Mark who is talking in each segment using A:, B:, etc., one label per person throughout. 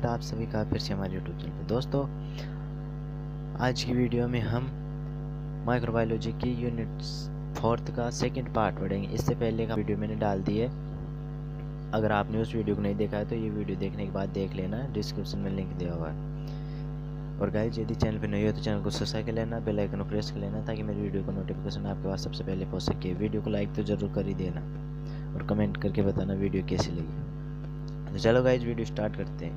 A: आप सभी का फिर से हमारे यूट्यूब चैनल पर। दोस्तों, आज की वीडियो में हम माइक्रोबायोलॉजी की यूनिट 4 का सेकंड पार्ट पढ़ेंगे। इससे पहले का वीडियो मैंने डाल दी है, अगर आपने उस वीडियो को नहीं देखा है तो ये वीडियो देखने के बाद देख लेना, डिस्क्रिप्शन में लिंक दिया हुआ है। और गाइस, यदि चैनल पर नहीं हो तो चैनल को सब्सक्राइब कर लेना, बेल आइकन को प्रेस कर लेना ताकि मेरी वीडियो का नोटिफिकेशन आपके पास सबसे पहले पहुँच सके। वीडियो को लाइक तो ज़रूर कर ही देना और कमेंट करके बताना वीडियो कैसी लगी। तो चलो गाइस, वीडियो स्टार्ट करते हैं।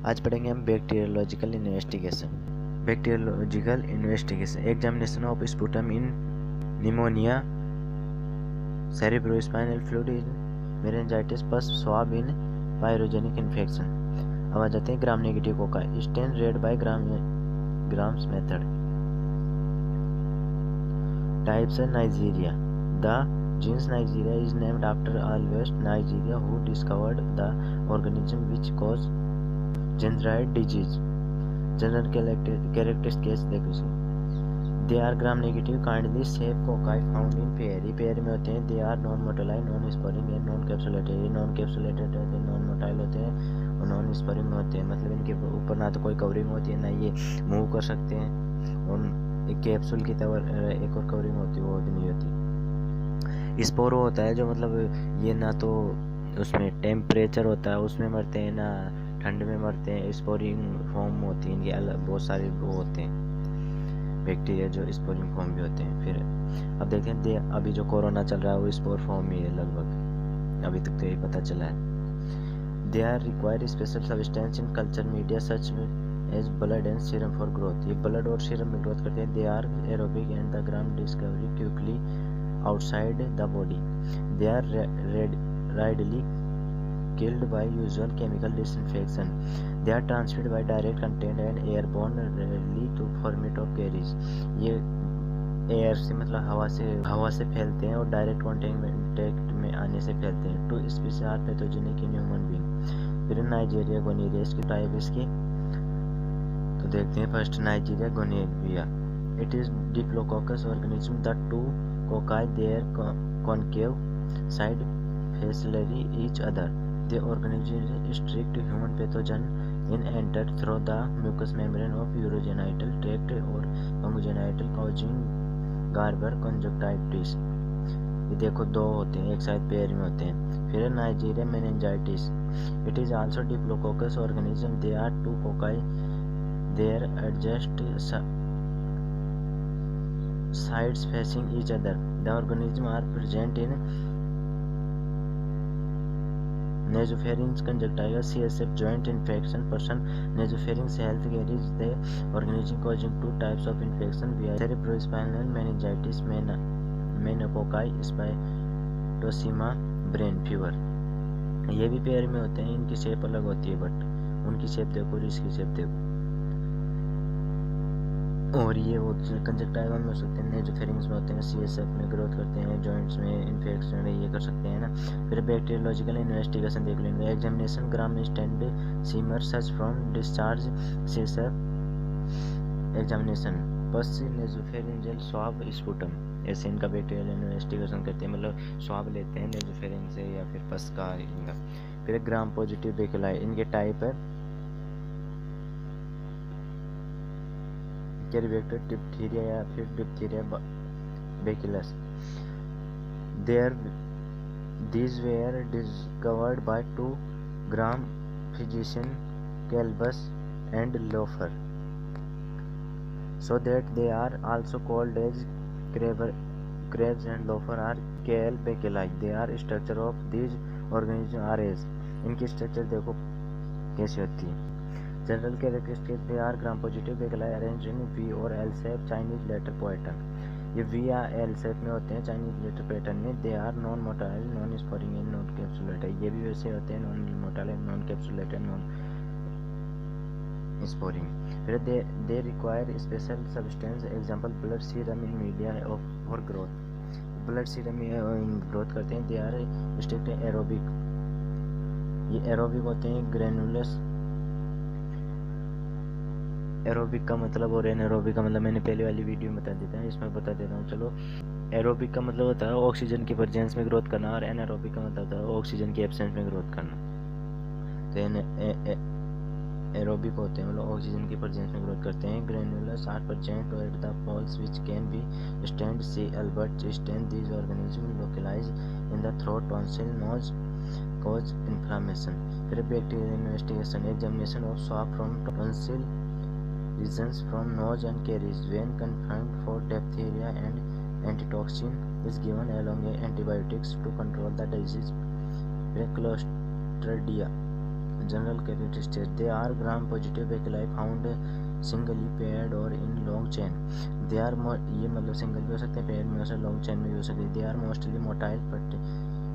A: आज पढ़ेंगे हम bacteriological investigation. Bacteriological investigation, examination of sputum in pneumonia, cerebrospinal fluid in meningitis, pus swab in pyrogenic infection. अब आ जाते हैं Gram negative cocci. Stain red by Gram's method. Types है Neisseria. The genus Neisseria is named after Albert Neisseria, who discovered the organism which caused Giardia disease. General characteristics देखो इसमें। They are gram-negative, kindly shaped cocci found in pairy. Pair में होते हैं। They are non-motile, non-sporing and non-capsulated. Non-capsulated होते हैं, non-motile होते हैं और non-sporing में होते हैं। मतलब इनके ऊपर ना तो कोई कवरिंग होती है, ना ये मूव कर सकते हैं, और एक कैप्सूल की तरह एक और कवरिंग होती है, वो भी नहीं होती। स्पोरो होता है जो मतलब ये ना तो उसमें टेम्परेचर होता है उसमें मरते हैं, ना ठंड में मरते हैं। स्पोरिंग फॉर्म होती है इनकी अलग, बहुत सारे वो होते हैं बैक्टीरिया जो स्पोरिंग फॉर्म भी होते हैं। फिर अब देखते हैं, अभी जो कोरोना चल रहा है वो स्पोर फॉर्म ही है लगभग, अभी तक तो यही पता चला है। They are require special substance in culture media such as blood and serum for growth. ये ब्लड और सीरम में ग्रोथ करते हैं। They are aerobic and the gram discovery quickly outside the body. They are readily killed by usual chemical disinfection. They are transmitted by direct contact and airborne, rarely to vomit or carries. ये air से मतलब हवा से फैलते हैं और direct contact में आने से फैलते हैं। Two species are pathogenic in human being. फिर नाइजीरिया गोनेरिया, इसकी टाइप इसकी तो देखते हैं। First neisseria gonorrhoeae. It is diplococcus organism. The two cocci, their concave side facillary each other. The organism is strict human pathogen in entered through the mucous membrane of urogenital tract or congenital causing Garber conjunctivitis. ये देखो दो होते हैं, एक side pair में होते हैं। फिर neisseria meningitis. It is also diplococcus organism. They are two cocci, their adjust sides facing each other. The organisms are present in nasopharynx, conjunctiva, CSF joint infection. Person nasopharynx health carries the organism causing two types of infection via cerebrospinal meningitis, meningococci, spittocyma, brain fever. ये भी pair में होते हैं। इनकी shape अलग होती है, but उनकी शेप देखो और इसकी शेप देखो। और ये वो कंजक्टिवा में हो सकते हैं, नेसोफेरिंक्स में होते हैं, सीएसएफ में ग्रोथ करते हैं, जॉइंट्स में इन्फेक्शन ये कर सकते हैं ना। फिर बैक्टीरियोलॉजिकल इन्वेस्टिगेशन देख लेंगे। Examination gram stand seamer such from discharge CSF examination पस नेसोफेरिंजियल स्वाब स्पुटम। ऐसे इनका बैक्टीरियल इन्वेस्टिगेशन करते हैं, मतलब स्वाब लेते हैं नेसोफेरिंग से या फिर पस का इनका। फिर ग्राम पॉजिटिव बेक्यूलाई, इनके टाइप है कैरिबैक्टर, डिप्थीरिया या फिर diphtheria bacillus. These were discovered by two Gram physicians, Calbus and Lofer, so that they are also called as Krebs and Lofer are Kl bacilli. They are structure of these organisms are as, इनकी structure देखो कैसी होती है। General characteristic, they are Gram positive bacilli arrange in V और L shape Chinese letter pattern. ये V या L shape में होते हैं चाइनीज लेटर पैटर्न में। They are non motile, non sporing and non capsulated. ये भी वैसे होते हैं, non motile, non capsulated, non sporing. फिर they require special substance, example blood serum in media of for growth. Blood serum में growth करते हैं। They are strict aerobic. ये एरोबिक होते हैं। ग्रेनुलस, एरोबिक का मतलब और एनारोबिक का मतलब मैंने पहले वाली वीडियो में बता देता है, इसमें बता देता हूँ। चलो, एरोबिक का मतलब होता है ऑक्सीजन की प्रेजेंस में ग्रोथ करना और एनारोबिक का मतलब होता है ऑक्सीजन की एब्सेंस में ग्रोथ करना। तो एरोबिक होते हैं, मतलब ऑक्सीजन की प्रेजेंस में ग्रोथ करते हैं। Granules are present at the poles which can be stained see Albert stain this organism localise in the throat tonsil nose cause inflammation. फिर bacterial investigation, examination of swab from tonsil regions from nose and caries. When confirmed for diphtheria and antitoxin is given along with antibiotics to control the disease. Clostridia general characteristics, they are gram-positive bacilli found singly paired or in long chain. They are ये मतलब single भी हो सकते हैं, pair में हो सकते हैं, लॉन्ग चेन में भी हो सकते हैं. They are mostly motile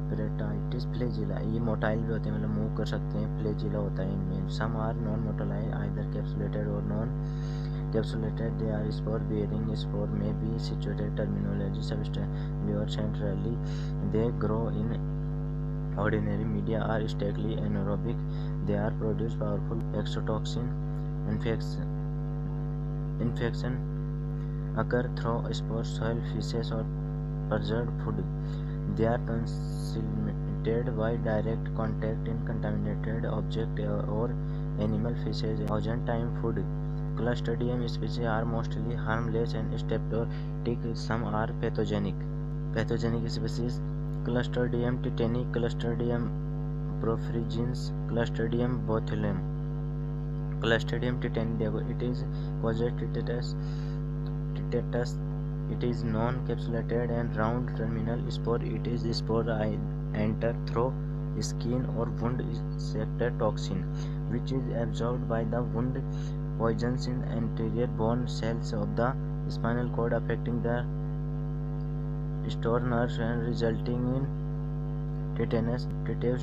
A: peritrichous flagella, ये मोटाइल भी होते हैं, मतलब मूव कर सकते हैं. फ्लैजिला होता है इनमें. Some are non motile either capsulated और non capsulated. They are spore bearing. Spore में बी सिचुएटेड टर्मिनोलॉजी सबस्टेंशियली और centrally. They grow in ordinary media are strictly anaerobic. They are produce powerful exotoxin. Infection occur through spore soil faeces और preserved food. They are transmitted by direct contact in contaminated object or animal feces. Time food. Clostridium species are mostly harmless and symptomatic. Some are pathogenic. Pathogenic species: Clostridium tetani, Clostridium perfringens, Clostridium botulinum. Clostridium tetani, देखो, it is causes tetanus. It is non-capsulated and round terminal spore. It is spore enter through skin or wound sector toxin, which is absorbed by the wound poisons in anterior bone cells of the spinal cord, affecting the store nerves and resulting in tetanus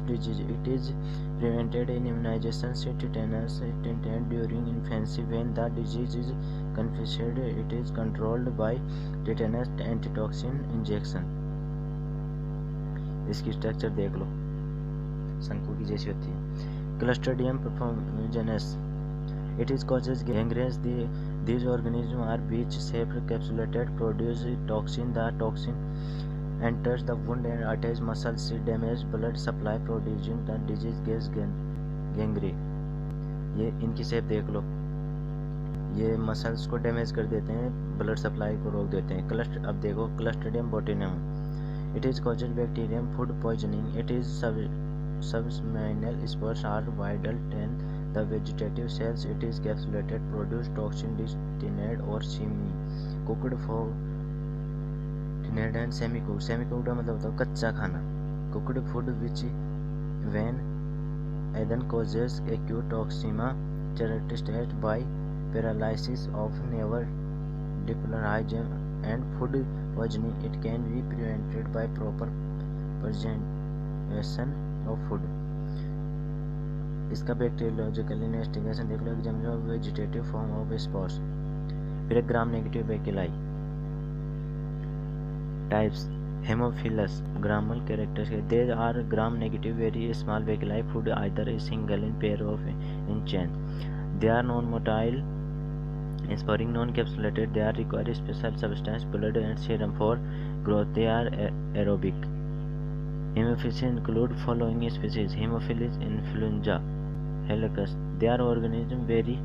A: disease. It is prevented in immunization. Tetanus intended during infancy. When the disease is confirmed, it is controlled by tetanus antitoxin injection. इसकी structure देख लो, शंकु की जैसी होती है. Clostridium perfringens. It is causes gangrene. These organisms are beach-shaped, capsulated, produce toxin. The toxin enters the wound and attaches muscles, damage blood supply, producing the disease gas gangrene. ये इनकी shape देख लो, ये मसल्स को damage कर देते हैं, blood supply को रोक देते हैं. अब देखो Clostridium botulinum. It is causes bacterium food poisoning. It is subterminal spores are wider than the vegetative cells. It is capsulated, produce toxin tinned और semi cooked for tinned and semi cooked. Semi cooked मतलब होता है कच्चा खाना. Cooked food which when eaten causes acute toxaemia characterized by paralysis of nerve depolarization and food poisoning. It can be prevented by proper preservation of food. इसका bacteriological investigation देख लो. Examination of vegetative form of spores. फिर Gram negative bacteria types. Hemophilus grammar characters. There are gram-negative, very small bacilli, food either a single in pair of in chain. They are non-motile, sporing, non-capsulated. They are require special substance, blood and serum for growth. They are aerobic. Hemophilus include following species: Haemophilus influenza, Helicus. They are organisms very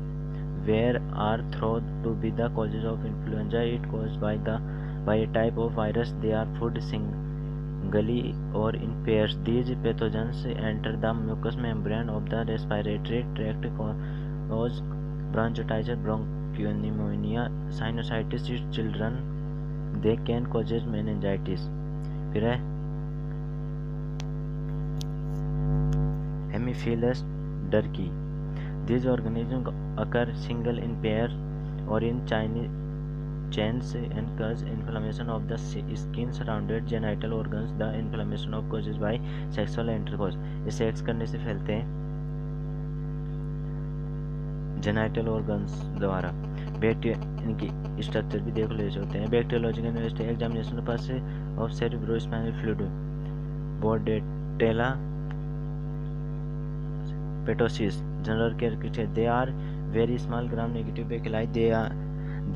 A: where are thought to be the causes of influenza. It caused by a type of virus. They are food singly or in pairs. These pathogens enter the mucous membrane of the respiratory tract, cause bronchitis, bronchopneumonia, sinusitis in children. They can cause meningitis. फिर है Haemophilus turkey. These organisms occur single in pair or in chains and cause inflammation of the skin surrounded genital organs. The inflammation of causes by sexual intercourse. ये sex करने से फैलते हैं genital organs द्वारा. इनकी structure भी देख लो ऐसे होते हैं. Bacteriological examination pus of cerebrospinal fluid. Bordetella pertussis. General characteristics. They are very small Gram negative bacteria.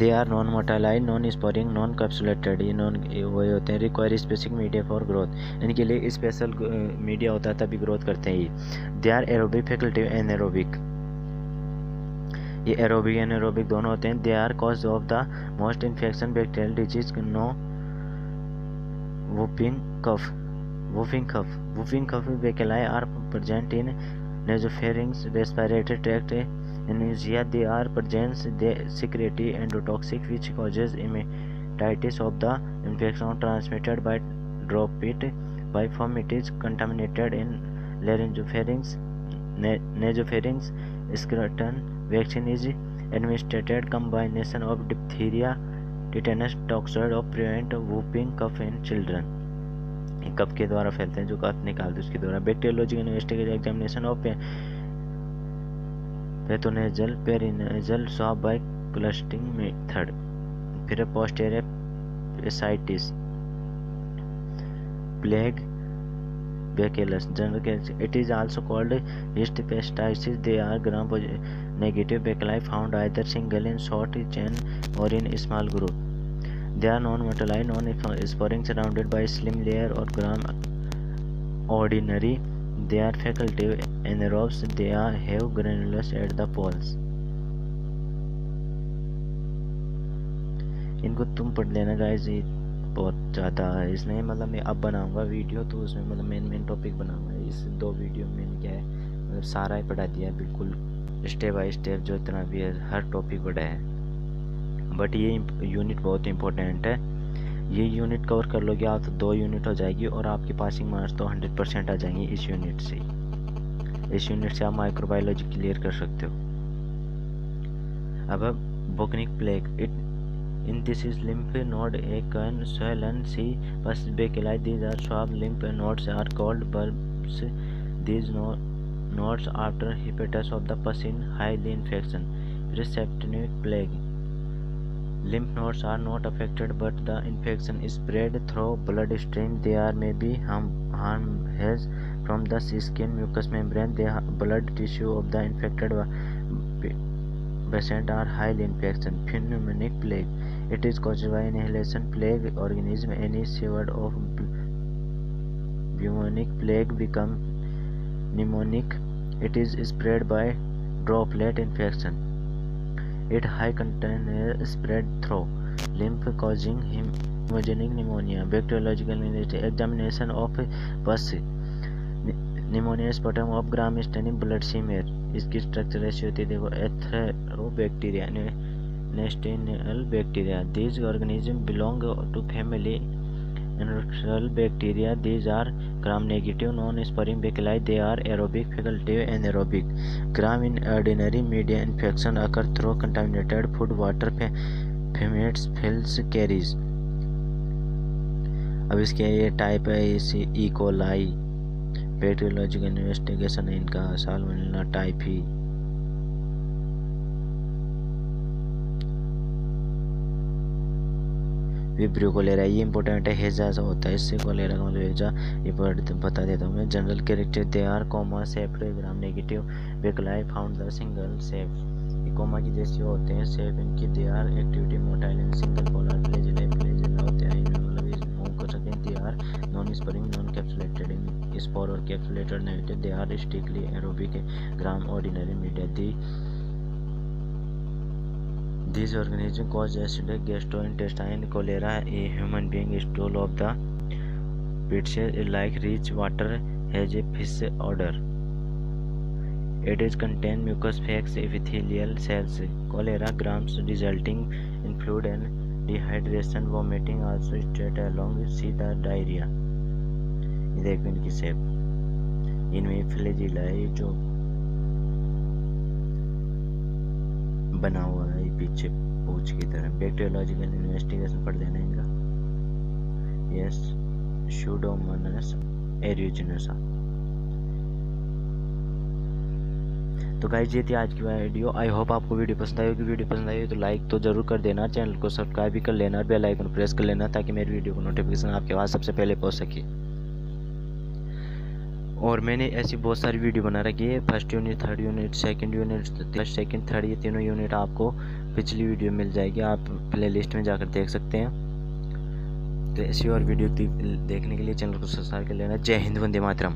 A: They are non motile, non sporing, non capsulated. ये नॉन वही होते हैं. Require specific media for growth. इनके लिए special media होता है तभी growth करते हैं ये. They are aerobic faculty anaerobic. ये एरोबिक एनारोबिक दोनों होते हैं। They are cause of the most infection bacterial disease no whooping cough. Whooping cough bacilli are present in nasopharynx, respiratory tract, anesthesia. They are present, they secrete endotoxin which causes hepatitis of the infection transmitted by droplet by foam. It is contaminated in laryngopharynx, nasopharynx. Scrotum vaccine is administered combination of diphtheria, tetanus toxoid और prevent whooping cough in children. Cough के द्वारा फैलते हैं, जो कफ निकालते हैं उसके द्वारा। Bacteriological investigation examination of postnasal perinasal swab by clustering method. फिर posterior ascites, plague, Bacillus general. It is also called histopastitis. They are gram-negative bacilli found either single in short chain or in small group. They are non-motile, non-sporing, surrounded by a slim layer or gram-ordinary. They are facultative anaerobes. They have granules at the poles. इनको तुम पढ़ लेना guys, बहुत ज़्यादा है इसमें। मतलब मैं अब बनाऊंगा वीडियो तो उसमें मतलब मेन टॉपिक बनाऊंगा। इस 2 वीडियो में क्या है, मतलब सारा ही पढ़ा दिया है, बिल्कुल स्टेप बाय स्टेप जो इतना भी है हर टॉपिक पढ़ा है। बट ये यूनिट बहुत इंपॉर्टेंट है। ये यूनिट कवर कर लोगे आप तो 2 यूनिट हो जाएगी और आपकी पासिंग मार्क्स तो 100% आ जाएंगे इस यूनिट से। इस यूनिट से आप माइक्रोबायोलॉजी क्लियर कर सकते हो। अब बुकनिक plague, in this is lymph node A can swollen C pus bacilli. These are swab lymph nodes are called bulbs. These nodes after hiatus of the pus in highly infection. Septicemic plague, lymph nodes are not affected but the infection is spread through blood stream. There may be harm has from the skin mucous membrane. The blood tissue of the infected patient are highly infection. Pneumonic plague, it is caused by inhalation. Plague organism any spread of bubonic plague become pneumonic. It is spread by droplet infection. It high container spread through lymph causing hemogenic pneumonia. Bacteriological examination of pus, pneumonia sputum of gram staining blood smear. इसकी structure ऐसी होती है, देखो, एथेरोबैक्टीरिया, नेस्टेनियल bacteria. These organisms belong to family Enterococcus bacteria. These are gram-negative non-sporing bacilli. They are aerobic, facultative, anaerobic. Gram in ordinary media infection occur through contaminated food, water, femites, feces, carries. अब इसके ये type है, इसी E coli. Bacteriological investigation है इनका, salmonella typhi. Vibrio cholera, ये important है, हेजा होता है, इससे कोलेरा का मतलब हेजा, ये बता देता हूँ मैं. General character, they are comma shaped gram negative bacteria found the single shape. ये कोमा की जैसे होते हैं शेप इनकी. They are activity motile in single polar flagella होते हैं, मतलब मूव कर सकते हैं. They are non sporing non capsulated in spore और कैप्सुलेटेड नहीं होते. They are strictly aerobic gram ordinary media. These organisms cause acidic gastrointestinal cholera. A human being stool of the pits like rich water has a fish odor. It is contain mucous facts epithelial cells. Cholera grams resulting in fluid and dehydration, vomiting also straight along see the diarrhea. ये देखो इनकी shape, इनमें flagella है जो बना हुआ है पीछे पूंछ की तरह. बैक्टीरियोलॉजिकल इन्वेस्टिगेशन पढ़ लेना इनका. Yes, Pseudomonas aeruginosa. तो गाइस ये थी आज की वीडियो. आई होप आपको वीडियो पसंद आई होगी. वीडियो पसंद आई हो तो लाइक तो जरूर कर देना, चैनल को सब्सक्राइब भी कर लेना और बेल आइकन प्रेस कर लेना ताकि मेरी वीडियो को नोटिफिकेशन आपके पास सबसे पहले पहुंच सके. और मैंने ऐसी बहुत सारी वीडियो बना रखी है. First unit, third unit, second unit, first second third, ये तीनों यूनिट आपको पिछली वीडियो मिल जाएगी. आप प्लेलिस्ट में जाकर देख सकते हैं. तो ऐसी और वीडियो देखने के लिए चैनल को सब्सक्राइब कर लेना. जय हिंद, वंदे मातरम.